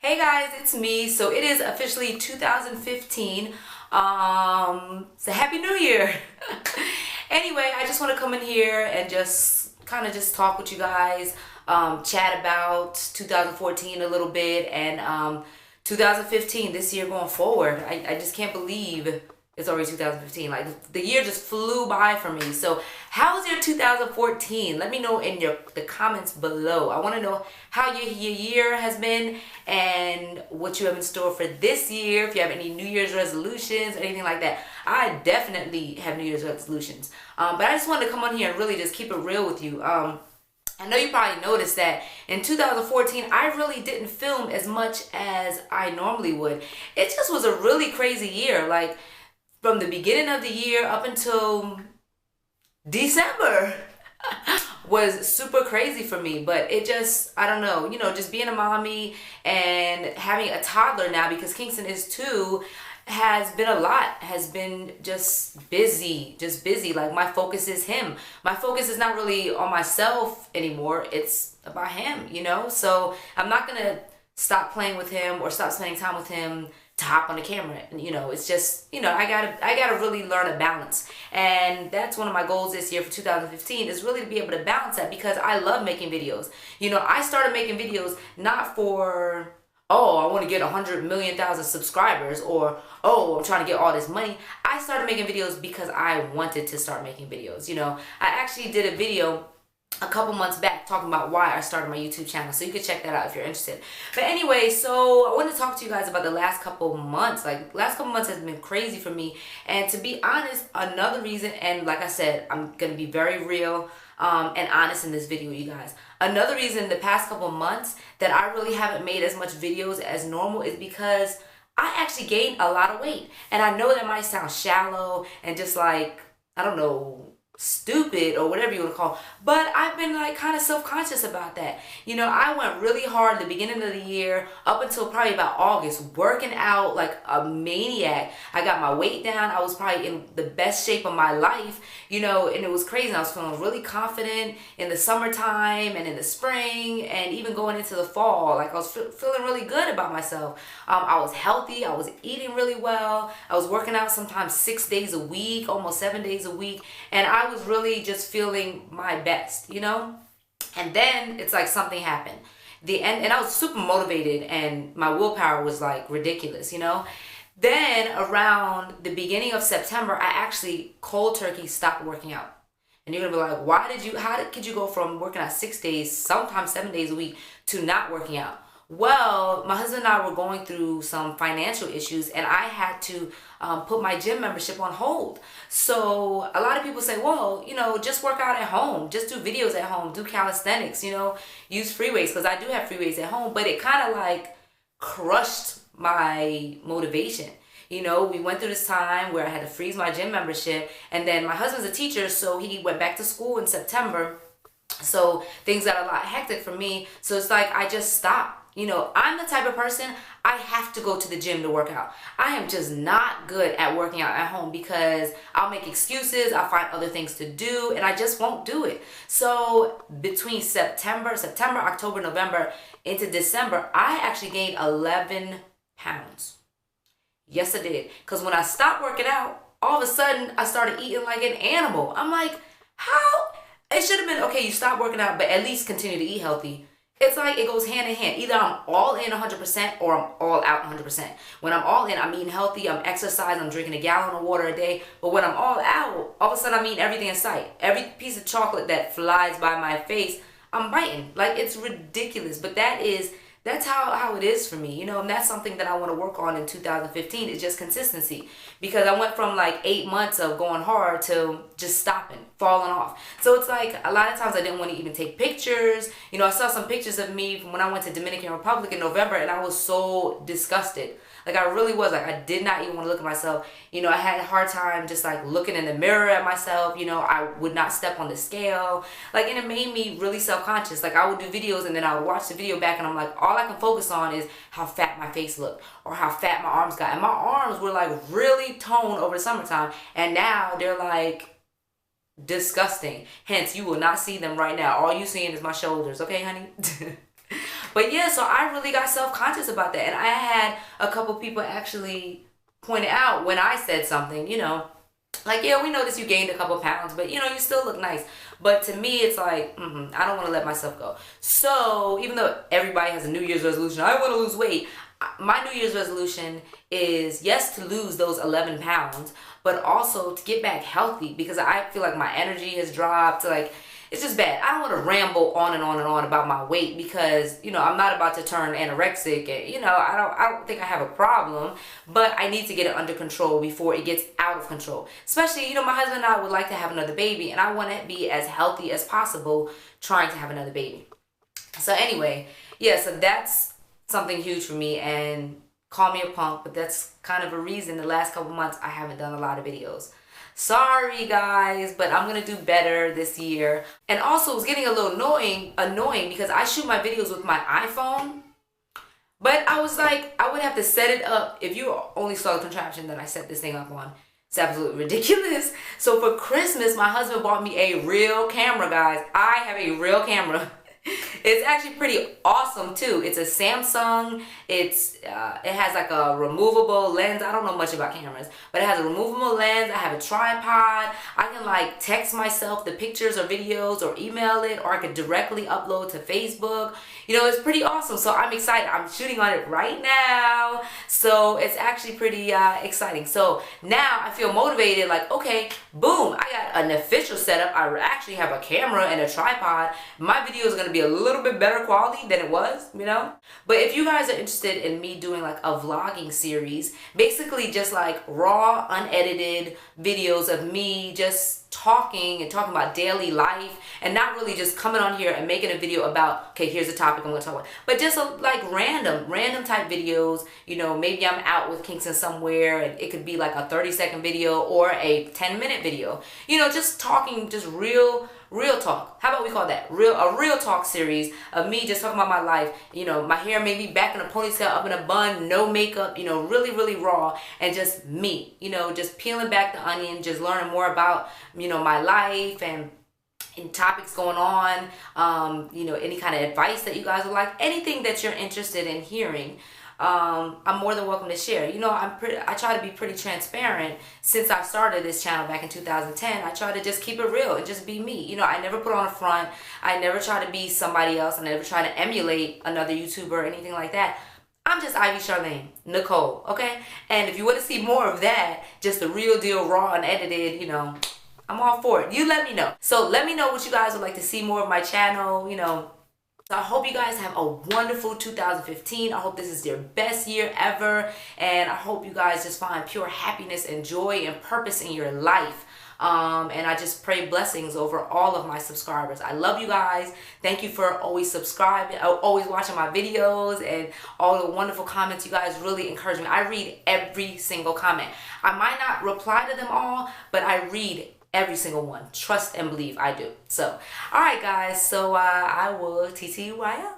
Hey guys, it's me. So it is officially 2015. It's a happy new year. Anyway, I just want to come in here and just kind of just talk with you guys, chat about 2014 a little bit and 2015 this year going forward. I just can't believe it's already 2015. Like the year just flew by for me. So how's your 2014? Let me know in the comments below. I want to know how your year has been and what you have in store for this year. If you have any New Year's resolutions, anything like that. I definitely have New Year's resolutions. But I just wanted to come on here and really just keep it real with you. I know you probably noticed that in 2014, I really didn't film as much as I normally would. It just was a really crazy year. Like, from the beginning of the year up until December was super crazy for me. But it just, I don't know, just being a mommy and having a toddler now, because Kingston is 2, has been a lot, has been just busy. Like, my focus is him. My focus is not really on myself anymore. It's about him. So I'm not going to stop playing with him or stop spending time with him to hop on the camera. It's just, I gotta really learn a balance. And that's one of my goals this year for 2015, is really to be able to balance that, because I love making videos. I started making videos not for, oh, I want to get 100,000,000 subscribers, or, oh, I'm trying to get all this money. I started making videos because I wanted to start making videos. I actually did a video a couple months back talking about why I started my YouTube channel, so you can check that out if you're interested. But anyway, so I want to talk to you guys about the last couple months. Like, last couple months has been crazy for me, and to be honest, another reason, and like I said, I'm gonna be very real and honest in this video, you guys. Another reason the past couple months that I really haven't made as much videos as normal is because I actually gained a lot of weight. And I know that might sound shallow and just like, I don't know, stupid or whatever you want to call, but I've been like kind of self-conscious about that. I went really hard at the beginning of the year up until probably about August, working out like a maniac. I got my weight down. I was probably in the best shape of my life, and it was crazy. I was feeling really confident in the summertime and in the spring and even going into the fall. Like, I was feeling really good about myself. I was healthy. I was eating really well. I was working out sometimes 6 days a week, almost 7 days a week, and I was really just feeling my best, And then it's like something happened. And I was super motivated, and my willpower was like ridiculous, Then around the beginning of September, I actually cold turkey stopped working out. And you're gonna be like, how could you go from working out 6 days, sometimes 7 days a week, to not working out? Well, my husband and I were going through some financial issues, and I had to put my gym membership on hold. So a lot of people say, well, just work out at home, just do videos at home, do calisthenics, use free weights, because I do have free weights at home. But it kind of like crushed my motivation. We went through this time where I had to freeze my gym membership, and then my husband's a teacher, so he went back to school in September. So things got a lot hectic for me. So it's like I just stopped. I'm the type of person, I have to go to the gym to work out. I am just not good at working out at home, because I'll make excuses, I'll find other things to do, and I just won't do it. So between September, October, November, into December, I actually gained 11 pounds. Yes, I did. Because when I stopped working out, all of a sudden, I started eating like an animal. I'm like, how? It should have been, okay, you stop working out, but at least continue to eat healthy. It's like it goes hand in hand. Either I'm all in 100% or I'm all out 100%. When I'm all in, I'm eating healthy, I'm exercising, I'm drinking a gallon of water a day. But when I'm all out, all of a sudden I'm eating everything in sight. Every piece of chocolate that flies by my face, I'm biting. Like, it's ridiculous. But that's how it is for me, and that's something that I want to work on in 2015, is just consistency. Because I went from like 8 months of going hard to just stopping, falling off. So it's like a lot of times I didn't want to even take pictures. I saw some pictures of me from when I went to Dominican Republic in November, and I was so disgusted. Like, I really was. Like, I did not even want to look at myself. I had a hard time just like looking in the mirror at myself. I would not step on the scale. Like, and it made me really self-conscious. Like, I would do videos, and then I would watch the video back, and I'm like, all I can focus on is how fat my face looked, or how fat my arms got. And my arms were like really toned over the summertime, and now they're like disgusting. Hence, you will not see them right now. All you seeing is my shoulders. Okay, honey? But yeah, so I really got self-conscious about that. And I had a couple people actually point it out when I said something, like, yeah, we noticed you gained a couple pounds, but you still look nice. But to me, it's like, I don't want to let myself go. So even though everybody has a New Year's resolution, I want to lose weight. My New Year's resolution is, yes, to lose those 11 pounds, but also to get back healthy, because I feel like my energy has dropped. Like, it's just bad. I don't want to ramble on and on and on about my weight, because I'm not about to turn anorexic, and I don't think I have a problem, but I need to get it under control before it gets out of control. Especially, my husband and I would like to have another baby, and I want to be as healthy as possible trying to have another baby. So anyway, yeah, so that's something huge for me, and call me a punk, but that's kind of a reason the last couple months I haven't done a lot of videos. Sorry guys, but I'm gonna do better this year. And also, it was getting a little annoying because I shoot my videos with my iPhone, but I was like, I would have to set it up. If you only saw the contraption that I set this thing up on, it's absolutely ridiculous. So for Christmas, my husband bought me a real camera, guys. I have a real camera. It's actually pretty awesome too. It's a Samsung. It has like a removable lens. I don't know much about cameras, but it has a removable lens. I have a tripod. I can like text myself the pictures or videos, or email it, or I could directly upload to Facebook. It's pretty awesome. So I'm excited. I'm shooting on it right now. So it's actually pretty exciting. So now I feel motivated, like, okay, boom, I got an official setup. I actually have a camera and a tripod. My video is going to be a little bit better quality than it was, But if you guys are interested in me doing like a vlogging series, basically just like raw, unedited videos of me just talking about daily life, and not really just coming on here and making a video about, okay, here's the topic I'm going to talk about, but just like random type videos. Maybe I'm out with Kingston somewhere, and it could be like a 30-second video or a 10-minute video, just talking, just real talk. How about we call that a real talk series of me just talking about my life. My hair may be back in a ponytail, up in a bun, no makeup, really raw, and just me, just peeling back the onion, just learning more about, my life and topics going on, any kind of advice that you guys would like, anything that you're interested in hearing. I'm more than welcome to share. I try to be pretty transparent. Since I started this channel back in 2010, I try to just keep it real and just be me. I never put on a front. I never try to be somebody else. I never try to emulate another YouTuber or anything like that. I'm just Ivycharlaine Nicole, okay? And if you want to see more of that, just the real deal, raw, unedited, I'm all for it. You let me know. So let me know what you guys would like to see more of my channel, So I hope you guys have a wonderful 2015. I hope this is your best year ever. And I hope you guys just find pure happiness and joy and purpose in your life. And I just pray blessings over all of my subscribers. I love you guys. Thank you for always subscribing, always watching my videos, and all the wonderful comments. You guys really encourage me. I read every single comment. I might not reply to them all, but I read every single one. Trust and believe I do. So, all right, guys. So I will TTYL.